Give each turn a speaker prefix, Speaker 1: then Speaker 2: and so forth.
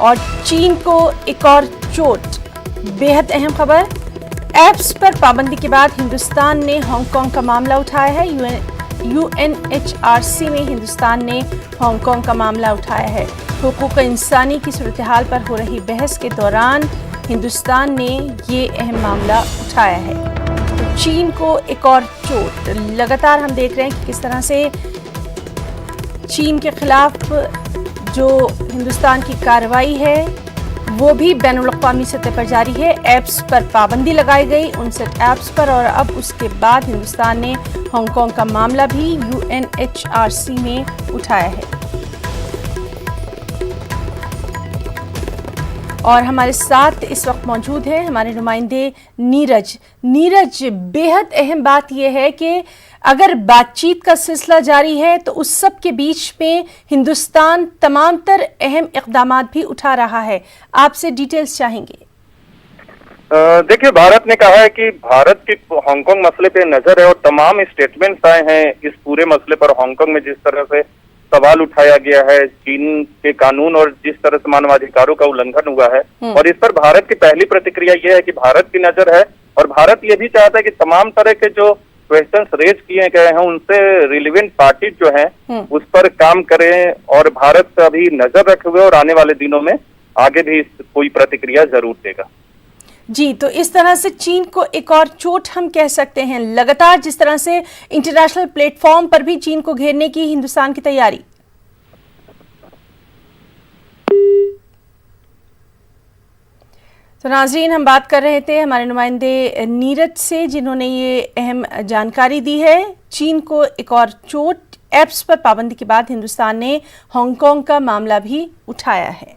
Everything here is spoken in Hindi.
Speaker 1: और चीन को एक और चोट। बेहद अहम खबर, ऐप्स पर पाबंदी के बाद हिंदुस्तान ने हांगकांग का मामला उठाया है। UNHRC में हिंदुस्तान ने हांगकांग का मामला उठाया है। हुकूक इंसानी की सूरत हाल पर हो रही बहस के दौरान हिंदुस्तान ने ये अहम मामला उठाया है। तो चीन को एक और चोट। लगातार हम देख रहे हैं कि किस तरह से चीन के खिलाफ जो हिंदुस्तान की कार्रवाई है वो भी बैनुल-अक़वामी सतह पर जारी है। ऐप्स पर पाबंदी लगाई गई 59 ऐप्स पर, और अब उसके बाद हिंदुस्तान ने हांगकांग का मामला भी UNHRC में उठाया है। और हमारे साथ इस वक्त मौजूद है हमारे नुमाइंदे नीरज। बेहद अहम बात यह है कि अगर बातचीत का सिलसिला जारी है तो उस सब के बीच में हिंदुस्तान तमाम तर अहम इक़दामात भी उठा रहा है। आपसे डिटेल्स चाहेंगे।
Speaker 2: देखिए, भारत ने कहा है कि भारत की हांगकांग मसले पे नजर है और तमाम स्टेटमेंट्स आए हैं इस पूरे मसले पर। हांगकांग में जिस तरह से सवाल उठाया गया है चीन के कानून और जिस तरह से मानवाधिकारों का उल्लंघन हुआ है, और इस पर भारत की पहली प्रतिक्रिया यह है कि भारत की नजर है और भारत ये भी चाहता है कि तमाम तरह के जो क्वेश्चंस रेज किए गए हैं उनसे रिलेवेंट पार्टी जो हैं उस पर काम करें, और भारत अभी नजर रखे हुए और आने वाले दिनों में आगे भी कोई प्रतिक्रिया जरूर देगा।
Speaker 1: जी, तो इस तरह से चीन को एक और चोट हम कह सकते हैं। लगातार जिस तरह से इंटरनेशनल प्लेटफॉर्म पर भी चीन को घेरने की हिंदुस्तान की तैयारी। तो नाजरीन, हम बात कर रहे थे हमारे नुमाइंदे नीरज से जिन्होंने ये अहम जानकारी दी है। चीन को एक और चोट, ऐप्स पर पाबंदी के बाद हिंदुस्तान ने हांगकांग का मामला भी उठाया है।